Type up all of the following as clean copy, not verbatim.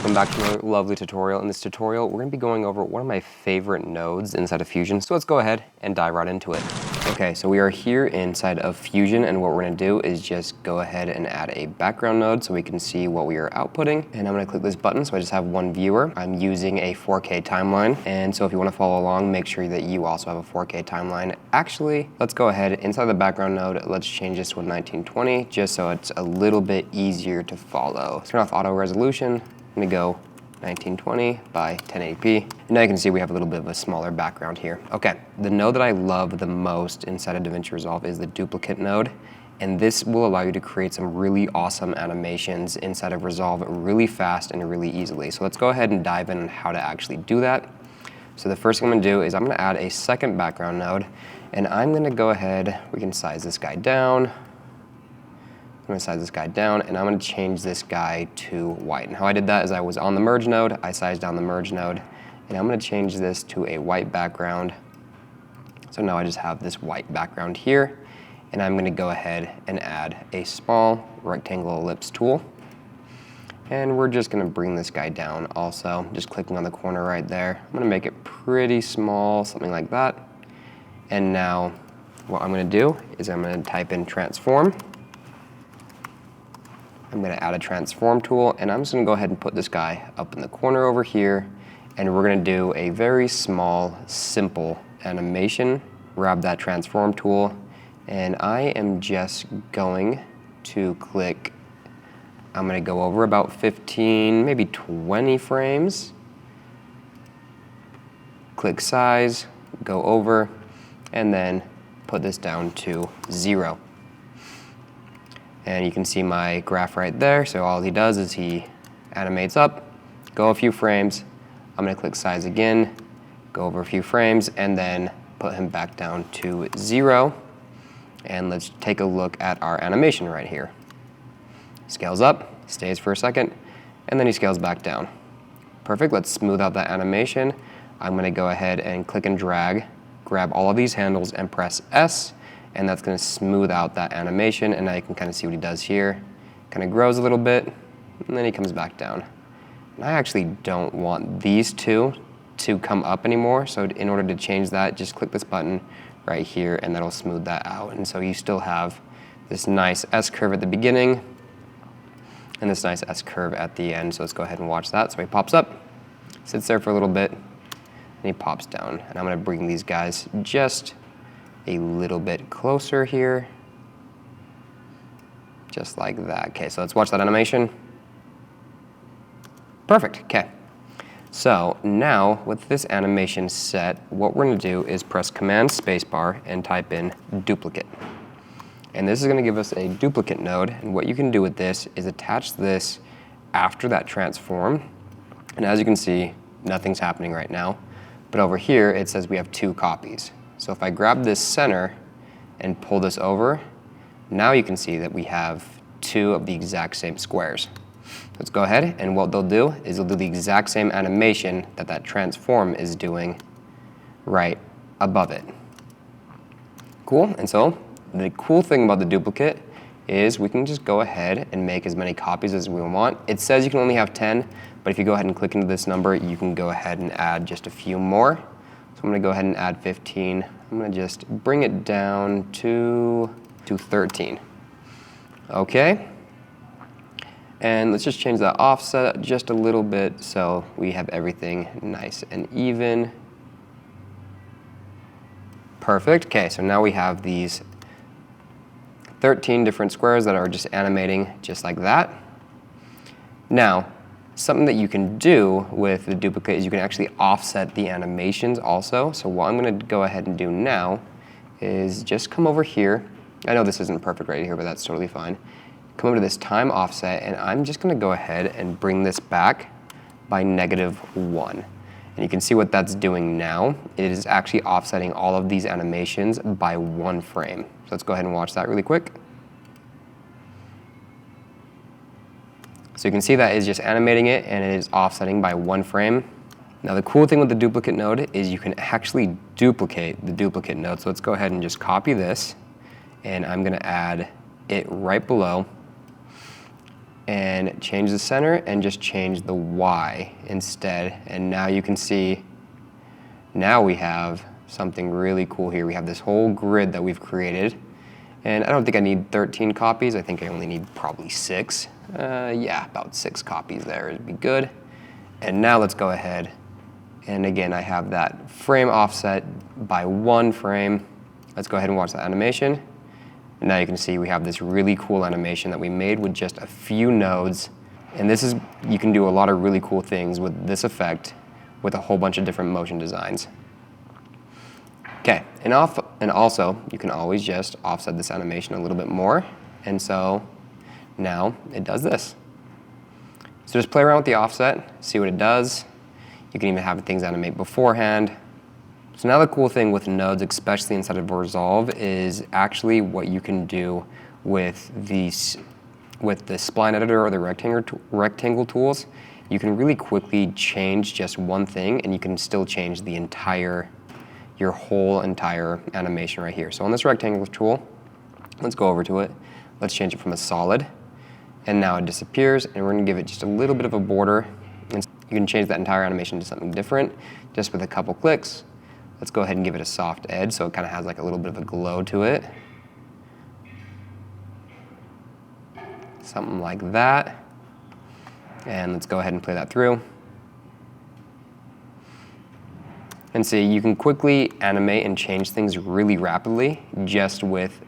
Welcome back to another lovely tutorial. In this tutorial, we're going to be going over one of my favorite nodes inside of Fusion. So let's go ahead and dive right into it. Okay, so we are here inside of Fusion, and what we're going to do is just go ahead and add a background node so we can see what we are outputting. And I'm going to click this button so I just have one viewer. I'm using a 4K timeline, and so if you want to follow along, make sure that you also have a 4K timeline. Actually, let's go ahead inside the background node. Let's change this to a 1920 just so it's a little bit easier to follow. Turn off auto resolution. I'm gonna go 1920 by 1080p. And now you can see we have a little bit of a smaller background here. Okay, the node that I love the most inside of DaVinci Resolve is the duplicate node. And this will allow you to create some really awesome animations inside of Resolve really fast and really easily. So let's go ahead and dive in on how to actually do that. So the first thing I'm gonna do is I'm gonna add a second background node, and I'm gonna go ahead, we can size this guy down. I'm going to size this guy down, and I'm going to change this guy to white. And how I did that is I was on the merge node, I sized down the merge node, and I'm going to change this to a white background. So now I just have this white background here, and I'm going to go ahead and add a small rectangle ellipse tool. And we're just going to bring this guy down also, just clicking on the corner right there. I'm going to make it pretty small, something like that. And now what I'm going to do is I'm going to type in transform. I'm going to add a transform tool, and I'm just going to go ahead and put this guy up in the corner over here, and we're going to do a very small, simple animation. Grab that transform tool, and I am just going to click, I'm going to go over about 15, maybe 20 frames. Click size, go over, and then put this down to 0. And you can see my graph right there. So all he does is he animates up, go a few frames. I'm going to click size again, go over a few frames, and then put him back down to 0. And let's take a look at our animation right here. Scales up, stays for a second, and then he scales back down. Perfect. Let's smooth out that animation. I'm going to go ahead and click and drag, grab all of these handles and press S. And that's going to smooth out that animation, and now you can kind of see what he does here. Kind of grows a little bit, and then he comes back down. And I actually don't want these two to come up anymore, so in order to change that, just click this button right here, and that'll smooth that out. And so you still have this nice S-curve at the beginning, and this nice S-curve at the end. So let's go ahead and watch that. So he pops up, sits there for a little bit, and he pops down. And I'm going to bring these guys just a little bit closer here, just like that. Okay, so let's watch that animation. Perfect, okay. So now with this animation set, what we're gonna do is press Command Spacebar and type in duplicate. And this is gonna give us a duplicate node, and what you can do with this is attach this after that transform. And as you can see, nothing's happening right now, but over here it says we have 2 copies. So if I grab this center and pull this over, now you can see that we have 2 of the exact same squares. Let's go ahead, and what they'll do is they'll do the exact same animation that that transform is doing right above it. Cool, and so the cool thing about the duplicate is we can just go ahead and make as many copies as we want. It says you can only have 10, but if you go ahead and click into this number, you can go ahead and add just a few more. So I'm going to go ahead and add 15. I'm going to just bring it down to 13. Okay. And let's just change that offset just a little bit so we have everything nice and even. Perfect. Okay, so now we have these 13 different squares that are just animating just like that. Now, something that you can do with the duplicate is you can actually offset the animations also. So what I'm going to go ahead and do now is just come over here. I know this isn't perfect right here, but that's totally fine. Come over to this time offset, and I'm just going to go ahead and bring this back by -1. And you can see what that's doing now. It is actually offsetting all of these animations by 1 frame. So let's go ahead and watch that really quick. So you can see that is just animating it, and it is offsetting by 1 frame. Now the cool thing with the duplicate node is you can actually duplicate the duplicate node. So let's go ahead and just copy this, and I'm going to add it right below. and change the center and just change the Y instead. And now you can see, now we have something really cool here. We have this whole grid that we've created. And I don't think I need 13 copies. I think I only need probably 6. Yeah, about 6 copies there would be good. And now let's go ahead. And again, I have that frame offset by 1 frame. Let's go ahead and watch the animation. And now you can see we have this really cool animation that we made with just a few nodes. And this is, you can do a lot of really cool things with this effect with a whole bunch of different motion designs. Okay, and also you can always just offset this animation a little bit more. And so now it does this. So just play around with the offset, see what it does. You can even have things animate beforehand. So now the cool thing with nodes, especially inside of Resolve, is actually what you can do with the spline editor or the rectangle tools. You can really quickly change just one thing, and you can still change the your whole entire animation right here. So on this rectangle tool, let's go over to it. Let's change it from a solid, and now it disappears, and we're gonna give it just a little bit of a border. And you can change that entire animation to something different just with a couple clicks. Let's go ahead and give it a soft edge so it kind of has like a little bit of a glow to it. Something like that. And let's go ahead and play that through. And see, you can quickly animate and change things really rapidly just with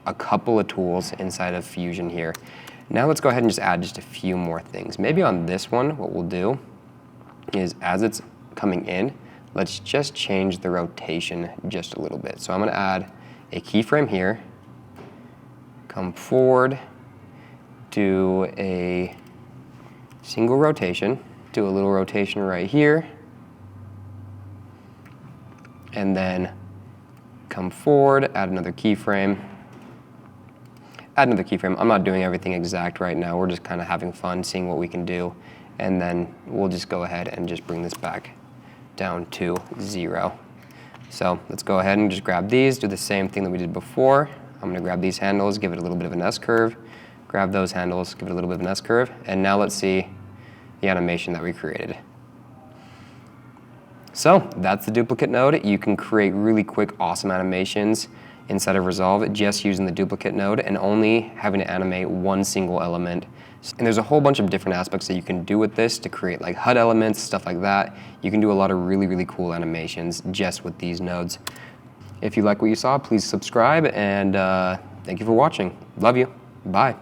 a couple of tools inside of Fusion here. Now let's go ahead and just add just a few more things. Maybe on this one, what we'll do is as it's coming in, let's just change the rotation just a little bit. So I'm gonna add a keyframe here, come forward, do a single rotation, do a little rotation right here, and then come forward, add another keyframe, add another keyframe. I'm not doing everything exact right now. We're just kind of having fun, seeing what we can do, and then we'll just go ahead and just bring this back down to 0. So let's go ahead and just grab these, do the same thing that we did before. I'm gonna grab these handles, give it a little bit of an S-curve, grab those handles, give it a little bit of an S-curve, and now let's see the animation that we created. So that's the duplicate node. You can create really quick, awesome animations inside of Resolve just using the duplicate node and only having to animate one single element. And there's a whole bunch of different aspects that you can do with this to create like HUD elements, stuff like that. You can do a lot of really, really cool animations just with these nodes. If you like what you saw, please subscribe, and thank you for watching. Love you. Bye.